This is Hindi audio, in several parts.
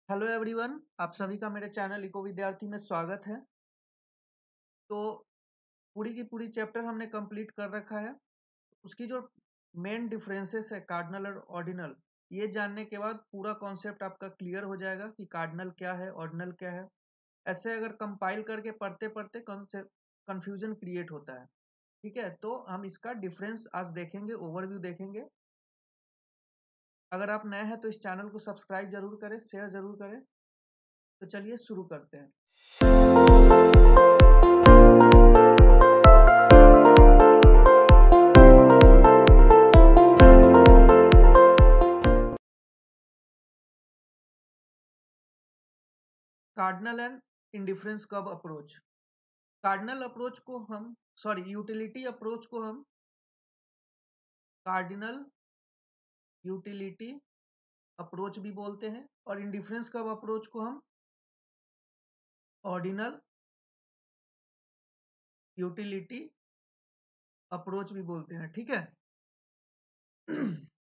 हेलो एवरीवन, आप सभी का मेरे चैनल इको विद्यार्थी में स्वागत है। तो पूरी की पूरी चैप्टर हमने कंप्लीट कर रखा है। उसकी जो मेन डिफरेंसेस है कार्डिनल और ऑर्डिनल, ये जानने के बाद पूरा कॉन्सेप्ट आपका क्लियर हो जाएगा कि कार्डिनल क्या है, ऑर्डिनल क्या है। ऐसे अगर कंपाइल करके पढ़ते पढ़ते कंफ्यूजन क्रिएट होता है। ठीक है, तो हम इसका डिफरेंस आज देखेंगे, ओवरव्यू देखेंगे। अगर आप नए हैं तो इस चैनल को सब्सक्राइब जरूर करें, शेयर जरूर करें। तो चलिए शुरू करते हैं। Cardinal and indifference curve approach. Cardinal approach को हम यूटिलिटी अप्रोच को हम कार्डिनल यूटिलिटी अप्रोच भी बोलते हैं और इंडिफरेंस कर्व अप्रोच को हम ऑर्डिनल यूटिलिटी अप्रोच भी बोलते हैं। ठीक है।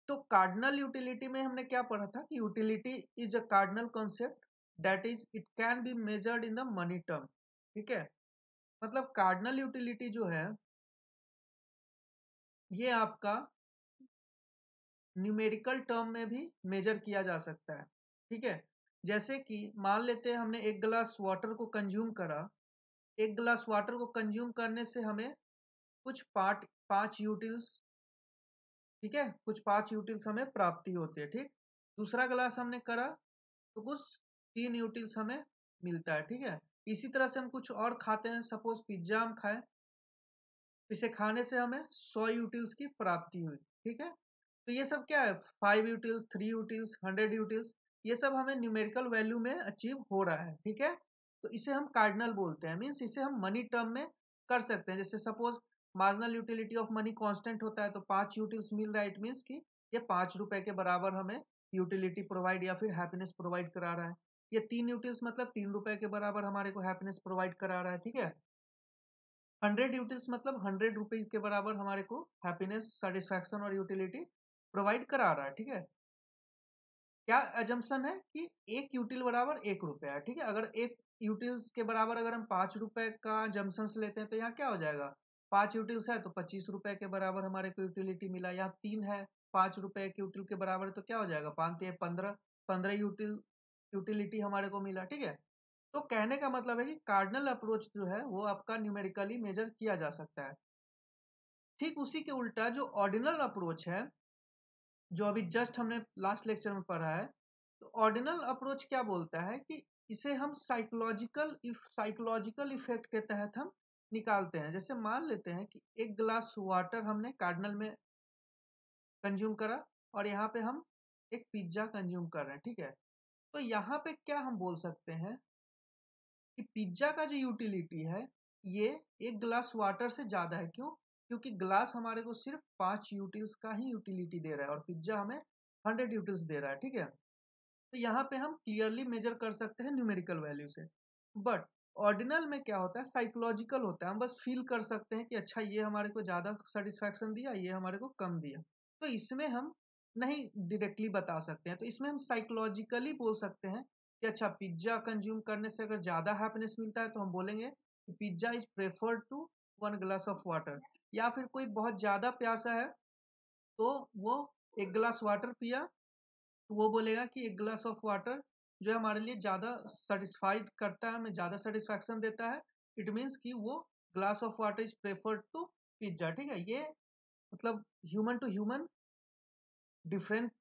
तो कार्डिनल यूटिलिटी में हमने क्या पढ़ा था कि utility is a cardinal concept that is it can be measured in the money term. ठीक है, मतलब कार्डिनल यूटिलिटी जो है ये आपका न्यूमेरिकल टर्म में भी मेजर किया जा सकता है। ठीक है, जैसे कि मान लेते हैं हमने एक गिलास वाटर को कंज्यूम करा। एक गिलास वाटर को कंज्यूम करने से हमें कुछ पांच यूटिल्स, ठीक है, कुछ 5 यूटिल्स हमें प्राप्ति होती है। ठीक, दूसरा गिलास हमने करा तो कुछ 3 यूटिल्स हमें मिलता है। ठीक है, इसी तरह से हम कुछ और खाते हैं, सपोज पिज्जा हम खाएं, इसे खाने से हमें 100 यूटिल्स की प्राप्ति हुई। ठीक है, तो ये सब क्या है, 5 यूटिल्स, 3 यूटिल्स, 100 यूटिल्स, ये सब हमें न्यूमेरिकल वैल्यू में अचीव हो रहा है। ठीक है, तो इसे हम कार्डिनल बोलते हैं, मीन्स इसे हम मनी टर्म में कर सकते हैं। जैसे suppose marginal utility of money constant होता है, तो 5 यूटिल्स मिल रहा है, इट मीन्स कि ये 5 रुपए के बराबर हमें यूटिलिटी प्रोवाइड या फिर हैप्पीनेस प्रोवाइड करा रहा है। ये 3 यूटिल्स मतलब 3 रुपए के बराबर हमारे को हैप्पीनेस प्रोवाइड करा रहा है। ठीक है, 100 यूटिल्स मतलब 100 रुपीज के बराबर हमारे को हैप्पीनेस, सेटिस्फैक्शन और यूटिलिटी प्रोवाइड करा रहा है। ठीक है, क्या एजम्पशन है कि एक यूटिल बराबर 1 रुपया है। ठीक है, अगर एक यूटिल्स के बराबर अगर हम 5 रुपए का जम्पशन लेते हैं तो यहाँ क्या हो जाएगा, 5 यूटिल्स है तो 25 रुपए के बराबर हमारे को यूटिलिटी मिला। यहाँ 3 है, 5 रुपए के यूटिल के बराबर, तो क्या हो जाएगा, 5 × 15 यूटिलिटी हमारे को मिला। ठीक है, तो कहने का मतलब है कि कार्डिनल अप्रोच जो है वो आपका न्यूमेरिकली मेजर किया जा सकता है। ठीक उसी के उल्टा जो ऑर्डिनल अप्रोच है, जो अभी जस्ट हमने लास्ट लेक्चर में पढ़ा है, तो ऑर्डिनल अप्रोच क्या बोलता है कि इसे हम साइकोलॉजिकल इफेक्ट के तहत हम निकालते हैं। जैसे मान लेते हैं कि एक गिलास वाटर हमने कार्डिनल में कंज्यूम करा और यहाँ पे हम एक पिज्जा कंज्यूम कर रहे हैं। ठीक है, तो यहाँ पे क्या हम बोल सकते हैं कि पिज्जा का जो यूटिलिटी है ये एक गिलास वाटर से ज्यादा है। क्यों? क्योंकि ग्लास हमारे को सिर्फ 5 यूटिल्स का ही यूटिलिटी दे रहा है और पिज्जा हमें 100 यूटिल्स दे रहा है। ठीक है, तो यहाँ पे हम क्लियरली मेजर कर सकते हैं न्यूमेरिकल वैल्यू से। बट ऑर्डिनल में क्या होता है, साइकोलॉजिकल होता है। हम बस फील कर सकते हैं कि अच्छा ये हमारे को ज्यादा सेटिस्फैक्शन दिया, ये हमारे को कम दिया। तो इसमें हम नहीं डायरेक्टली बता सकते हैं, तो इसमें हम साइकोलॉजिकली बोल सकते हैं कि अच्छा पिज्जा कंज्यूम करने से अगर ज्यादा हैप्पीनेस मिलता है तो हम बोलेंगे कि pizza is preferred to 1 glass of water. या फिर कोई बहुत ज्यादा प्यासा है तो वो एक गिलास वाटर पिया, तो वो बोलेगा कि एक गिलास ऑफ वाटर जो है हमारे लिए ज्यादा सेटिस्फाइड करता है, हमें ज्यादा सेटिस्फैक्शन देता है। इट मीन्स कि वो glass of water is preferred to pizza. ठीक है, ये मतलब human to human different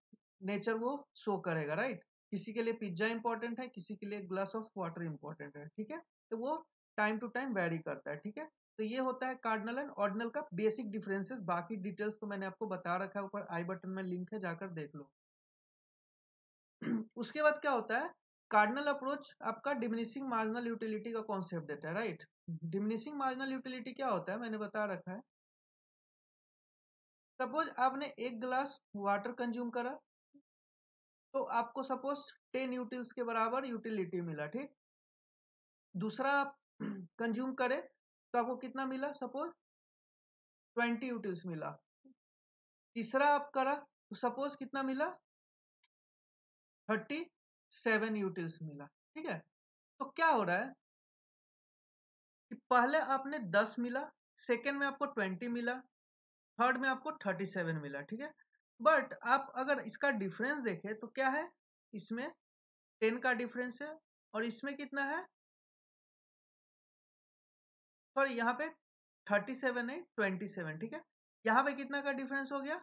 nature वो शो करेगा, राइट। किसी के लिए पिज्जा इंपॉर्टेंट है, किसी के लिए ग्लास ऑफ वाटर इंपॉर्टेंट है। ठीक है, तो वो टाइम टू टाइम वेरी करता है। ठीक है, तो ये होता है कार्डिनल एंड ऑर्डिनल का बेसिक डिफरेंसेस। बाकी डिटेल्स तो मैंने आपको बता रखा है, ऊपर आई बटन में लिंक है, जाकर देख लो। उसके बाद क्या होता है, कार्डिनल अप्रोच आपका डिमिनिशिंग मार्जिनल यूटिलिटी का कॉन्सेप्ट देता है, राइट। डिमिनिशिंग मार्जिनल यूटिलिटी क्या होता है मैंने बता रखा है। सपोज आपने एक गिलास वाटर कंज्यूम करा तो आपको सपोज 10 यूटिल्स के बराबर यूटिलिटी मिला। ठीक, दूसरा आप कंज्यूम करे तो आपको कितना मिला, सपोज 20 यूटिल्स मिला। तीसरा आप करा तो सपोज कितना मिला, 30 7 यूटिल्स मिला। ठीक है, तो क्या हो रहा है कि पहले आपने 10 मिला, सेकेंड में आपको 20 मिला, थर्ड में आपको 37 मिला। ठीक है, बट आप अगर इसका डिफरेंस देखें तो क्या है, इसमें 10 का डिफरेंस है और इसमें कितना है, सॉरी यहाँ पे 37 है 27। ठीक है, यहाँ पे कितना का डिफरेंस हो गया,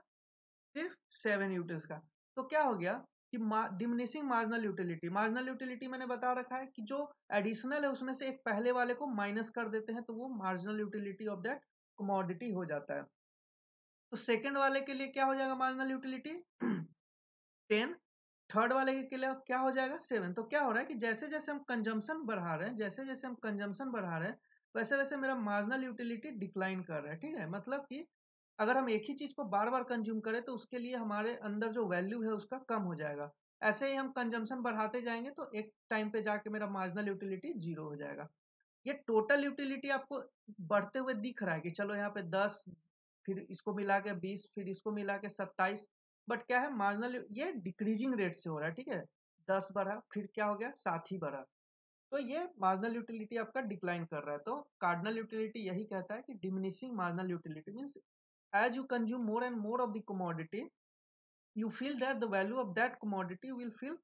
सिर्फ 7 यूटिल्स का। तो क्या हो गया कि diminishing marginal utility, marginal utility मैंने बता रखा है कि जो एडिशनल है उसमें से एक पहले वाले को माइनस कर देते हैं तो वो marginal utility of that commodity हो जाता है। तो सेकंड वाले के लिए क्या हो जाएगा मार्जिनल यूटिलिटी 10, थर्ड वाले के लिए क्या हो जाएगा 7। तो क्या हो रहा है कि जैसे जैसे हम कंजम्पशन बढ़ा रहे हैं, जैसे जैसे हम कंजम्पशन बढ़ा रहे हैं, वैसे वैसे मेरा मार्जिनल यूटिलिटी डिक्लाइन कर रहा है। ठीक है, मतलब कि अगर हम एक ही चीज को बार बार कंज्यूम करें तो उसके लिए हमारे अंदर जो वैल्यू है उसका कम हो जाएगा। ऐसे ही हम कंजम्पशन बढ़ाते जाएंगे तो एक टाइम पे जाके मेरा मार्जिनल यूटिलिटी 0 हो जाएगा। ये टोटल यूटिलिटी आपको बढ़ते हुए दिख रहा है कि चलो यहाँ पे 10, फिर इसको मिला के 20, फिर इसको मिला के 27, बट क्या है मार्जिनल ये डिक्रीजिंग रेट से हो रहा है। ठीक है, 10 बढ़ा, फिर क्या हो गया 7 ही बढ़ा, तो ये मार्जिनल यूटिलिटी आपका डिक्लाइन कर रहा है। तो कार्डिनल यूटिलिटी यही कहता है कि diminishing marginal utility means as you consume more and more of the commodity, you feel that the value of that commodity will feel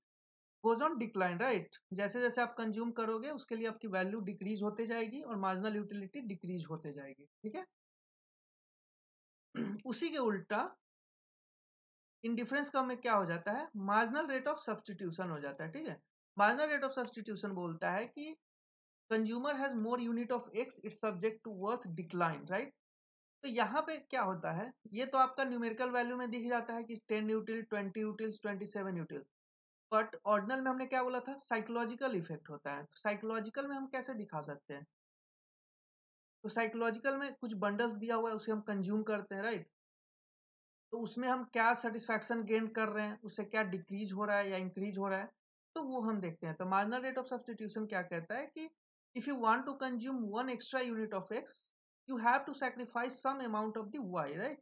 goes on decline, right? जैसे जैसे आप कंज्यूम करोगे उसके लिए आपकी वैल्यू डिक्रीज होते जाएगी और मार्जिनल यूटिलिटी डिक्रीज होते जाएगी। ठीक है, उसी के उल्टा इंडिफरेंस कम में क्या हो जाता है, मार्जिनल रेट ऑफ सब्सटीट्यूशन हो जाता है। ठीक है, मार्जिनल रेट ऑफ सब्सटीट्यूशन बोलता है कि consumer has more unit of X, it's subject to worth decline, right? तो यहाँ पे क्या होता है, ये तो आपका न्यूमेरिकल वैल्यू में दिख जाता है कि 10 यूटिल, 20 यूटिल्स, 27 यूटिल, बट ऑर्डिनल में हमने क्या बोला था, साइकोलॉजिकल इफेक्ट होता है। साइकोलॉजिकल में हम कैसे दिखा सकते हैं, तो साइकोलॉजिकल में कुछ बंडल्स दिया हुआ है उसे हम कंज्यूम करते हैं, राइट? तो उसमें हम क्या सेटिस्फैक्शन गेन कर रहे हैं, उससे क्या डिक्रीज हो रहा है या इंक्रीज हो रहा है, तो वो हम देखते हैं। तो मार्जिनल रेट ऑफ सब्स्टिट्यूशन क्या कहता है कि if you want to consume one extra unit of X, you have to sacrifice some amount of the Y, right?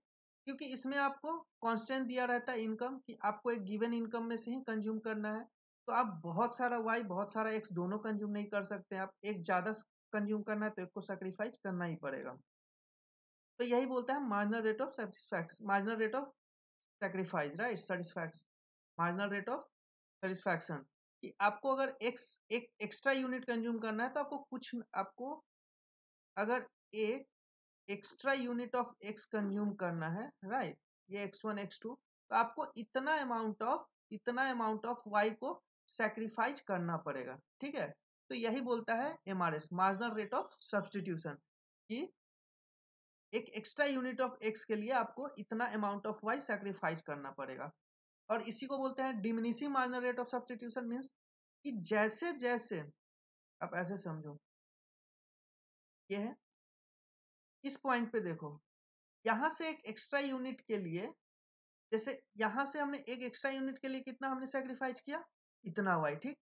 क्योंकि इसमें आपको कांस्टेंट दिया रहता है इनकम, कि आपको एक गिवन इनकम में से ही कंज्यूम करना है। तो आप बहुत सारा वाई बहुत सारा एक्स दोनों कंज्यूम नहीं कर सकते, आप एक ज्यादा कंज्यूम करना है तो एक को सैक्रिफाइस करना ही पड़ेगा। तो यही बोलता है marginal rate of satisfaction, marginal rate of sacrifice, right? Satisfaction, marginal rate of satisfaction, कि आपको अगर एक एक्स्ट्रा यूनिट कंज्यूम करना है तो आपको अगर एक extra unit of x consume करना है, राइट? ये x1 x2, तो आपको इतना अमाउंट ऑफ y को सैक्रिफाइस करना पड़ेगा। ठीक है, तो यही बोलता है MRS, marginal rate of substitution, कि एक एक्स्ट्रा यूनिट ऑफ एक्स के लिए आपको इतना अमाउंट ऑफ वाई सैक्रिफाइस करना पड़ेगा। और इसी को बोलते हैं diminishing marginal rate of substitution, means कि जैसे जैसे आप ऐसे समझो, ये है इस पॉइंट पे देखो, यहां से एक एक्स्ट्रा यूनिट के लिए, जैसे यहां से हमने एक एक्स्ट्रा यूनिट के लिए कितना हमने सैक्रिफाइस किया, इतना वाई। ठीक,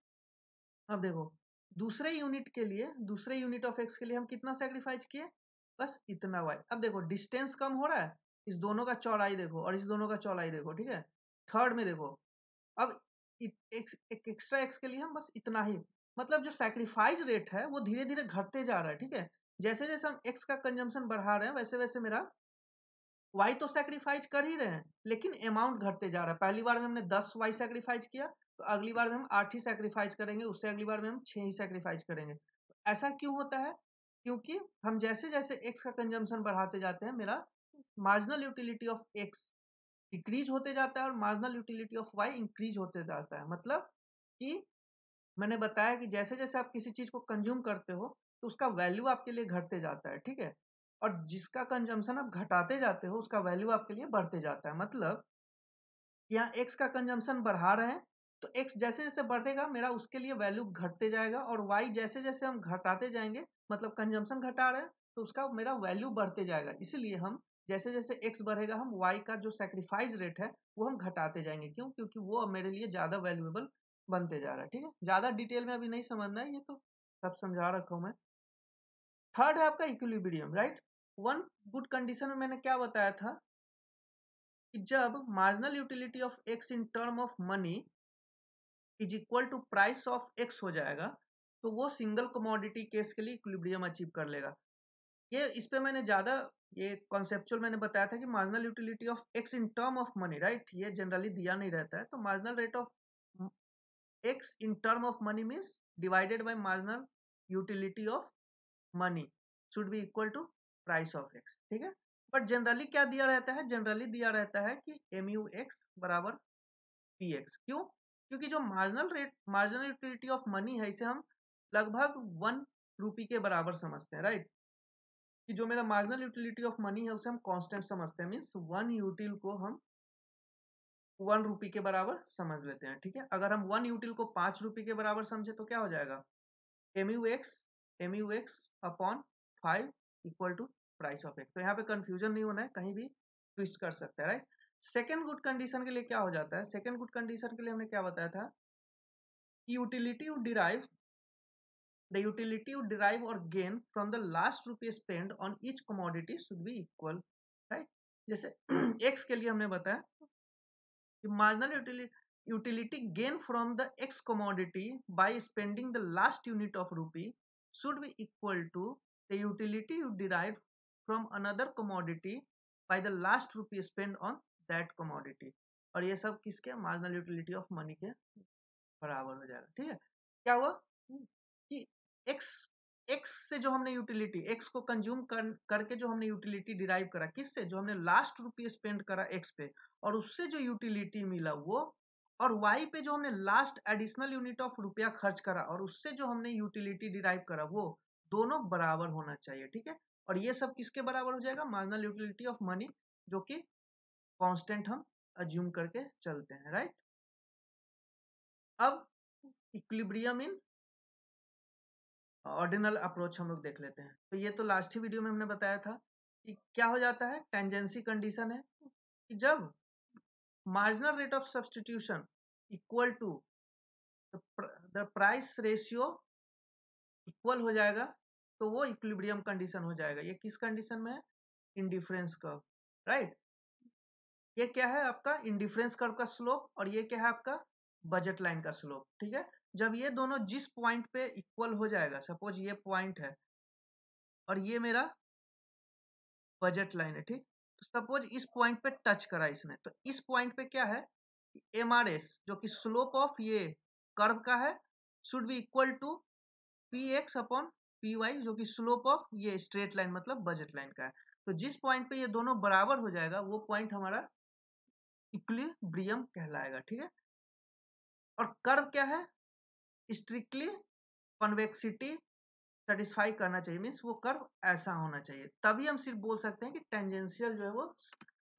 अब देखो दूसरे यूनिट के लिए, दूसरे यूनिट ऑफ एक्स के लिए हम कितना सैक्रिफाइस किए, बस इतना वाई। अब देखो डिस्टेंस कम हो रहा है, इस दोनों का चौड़ाई देखो और इस दोनों का चौड़ाई देखो। ठीक है, थर्ड में देखो, अब एक एक्स्ट्रा एक्स के लिए हम बस इतना ही, मतलब जो सैक्रिफाइस रेट है वो धीरे धीरे घटते जा रहा है। ठीक है, जैसे जैसे हम एक्स का कंजम्पशन बढ़ा रहे हैं वैसे वैसे मेरा वाई तो सैक्रिफाइस कर ही रहे हैं, लेकिन अमाउंट घटते जा रहा है। पहली बार में हमने 10 वाई सैक्रिफाइस किया, तो अगली बार में हम 8 ही सैक्रिफाइस करेंगे, उससे अगली बार में हम 6 ही सैक्रिफाइस करेंगे। ऐसा क्यों होता है, क्योंकि हम जैसे जैसे एक्स का कंजम्पशन बढ़ाते जाते हैं, मेरा marginal utility of X decrease होते जाता है और marginal utility of Y increase होते जाता है। मतलब कि मैंने बताया कि जैसे जैसे आप किसी चीज को कंज्यूम करते हो तो उसका वैल्यू आपके लिए घटते जाता है। ठीक है, और जिसका कंजम्पशन आप घटाते जाते हो उसका वैल्यू आपके लिए बढ़ते जाता है। मतलब यहाँ एक्स का कंजम्पशन बढ़ा रहे हैं तो एक्स जैसे जैसे बढ़ेगा मेरा उसके लिए वैल्यू घटते जाएगा, और वाई जैसे जैसे हम घटाते जाएंगे, मतलब कंजम्पशन घटा रहे हैं तो उसका मेरा वैल्यू बढ़ते जाएगा। इसलिए हम जैसे जैसे एक्स बढ़ेगा हम वाई का जो सेक्रीफाइस रेट है वो हम घटाते जाएंगे। क्यों? क्योंकि वो अब मेरे लिए ज्यादा वैल्यूएबल बनते जा रहा है। ठीक है, ज्यादा डिटेल में अभी नहीं समझना है, ये तो सब समझा रखा हूं मैं। थर्ड है आपका equilibrium, right? One good condition में मैंने क्या बताया था कि जब marginal utility of X in term of money is equal to price of X हो जाएगा, तो वो सिंगल कमोडिटी केस के लिए इक्विलिब्रियम अचीव कर लेगा। ये इस पे मैंने ज़्यादा ये कॉन्सेप्चुअल मैंने बताया था कि marginal utility of X in term of money, right, ये जनरली दिया नहीं रहता है। तो marginal rate of X in term of money means divided by marginal utility of money should be equal to price of X, ठीक है। बट जनरली क्या दिया रहता है, जनरली दिया रहता है कि एम यू एक्स बराबर पी एक्स। क्यों? क्योंकि जो मार्जिनल यूटिलिटी ऑफ मनी है, इसे हम लगभग 1 रुपी के बराबर समझते हैं, राइट। कि जो मेरा मार्जिनल यूटिलिटी ऑफ मनी है उसे हम कांस्टेंट समझते हैं, मीन्स 1 यूटिल को हम 1 रुपी के बराबर समझ लेते हैं, ठीक है। अगर हम 1 यूटिल को 5 रुपी के बराबर समझे तो क्या हो जाएगा, M U X upon 5 equal to price of X. तो यहाँ पे कंफ्यूजन नहीं होना है, कहीं भी ट्विस्ट कर सकते हैं, राइट। सेकेंड गुड कंडीशन के लिए क्या हो जाता है, सेकेंड गुड कंडीशन के लिए हमने क्या बताया था, utility would derive the utility you derive or gain from the last rupee spent on each commodity should be equal, right। जैसे x के लिए हमने बताया कि marginal utility gain from the x commodity by spending the last unit of rupee should be equal to the utility you derived from another commodity by the last rupee spent on that commodity। और ये सब किसके, marginal utility of money के बराबर हो जाएगा, ठीक है। क्या हुआ कि x x से जो हमने यूटिलिटी x को कंज्यूम करके जो हमने यूटिलिटी डिराइव करा, किससे, जो हमने लास्ट रुपये स्पेंड करा x पे और उससे जो यूटिलिटी मिला वो, और y पे जो हमने लास्ट एडिशनल यूनिट ऑफ रुपया खर्च करा और उससे जो हमने यूटिलिटी डिराइव करा, वो दोनों बराबर होना चाहिए, ठीक है। और ये सब किसके बराबर हो जाएगा, मार्जिनल यूटिलिटी ऑफ मनी, जो कि कांस्टेंट हम अज्यूम करके चलते हैं, राइट। अब इक्विलिब्रियम इन ऑर्डिनल अप्रोच हम लोग देख लेते हैं। तो ये तो लास्ट ही वीडियो में हमने बताया था कि क्या हो जाता है, टेंजेंसी कंडीशन है कि जब marginal rate of substitution equal to the price ratio equal हो जाएगा, तो वो इक्विलिब्रियम कंडीशन हो जाएगा। ये किस कंडीशन में है, इंडिफरेंस कर्व, राइट। ये क्या है आपका इंडिफरेंस कर्व का स्लोप, और ये क्या है आपका बजट लाइन का स्लोप, ठीक है। जब ये दोनों जिस पॉइंट पे इक्वल हो जाएगा, सपोज ये पॉइंट है और ये मेरा बजट लाइन है, ठीक। तो सपोज इस पॉइंट पे टच करा इसने, तो इस पॉइंट पे क्या है, एमआरएस जो कि स्लोप ऑफ ये कर्व का है should be equal to P X upon P Y जो कि स्लोप ऑफ ये स्ट्रेट लाइन मतलब बजट लाइन का है। तो जिस पॉइंट पे ये दोनों बराबर हो जाएगा वो पॉइंट हमारा इक्विलिब्रियम कहलाएगा, ठीक है। और कर्व क्या है, स्ट्रिक्टली कॉन्वेक्सिटी सेटिस्फाई करना चाहिए, मीन्स वो कर्व ऐसा होना चाहिए, तभी हम सिर्फ बोल सकते हैं कि टेंजेंशियल जो है वो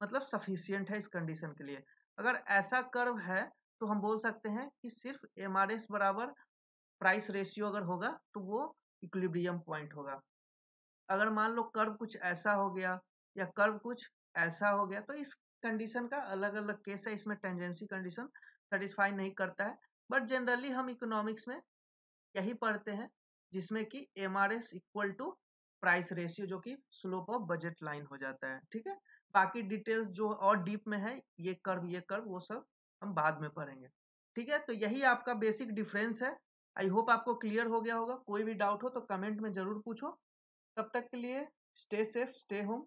मतलब सफिशियंट है इस कंडीशन के लिए। अगर ऐसा कर्व है तो हम बोल सकते हैं कि सिर्फ एमआरएस बराबर प्राइस रेशियो अगर होगा तो वो इक्विलिब्रियम पॉइंट होगा। अगर मान लो कर्व कुछ ऐसा हो गया या कर्व कुछ ऐसा हो गया, तो इस कंडीशन का अलग अलग केस है, इसमें टेंजेंसी कंडीशन सेटिस्फाई नहीं करता है। बट जनरली हम इकोनॉमिक्स में यही पढ़ते हैं जिसमें कि MRS equal to price ratio जो कि स्लोप ऑफ बजट लाइन हो जाता है, ठीक है। बाकी डिटेल्स जो और डीप में है, ये कर्व वो सब हम बाद में पढ़ेंगे, ठीक है। तो यही आपका बेसिक डिफरेंस है। आई होप आपको क्लियर हो गया होगा। कोई भी डाउट हो तो कमेंट में जरूर पूछो। तब तक के लिए स्टे सेफ, स्टे होम।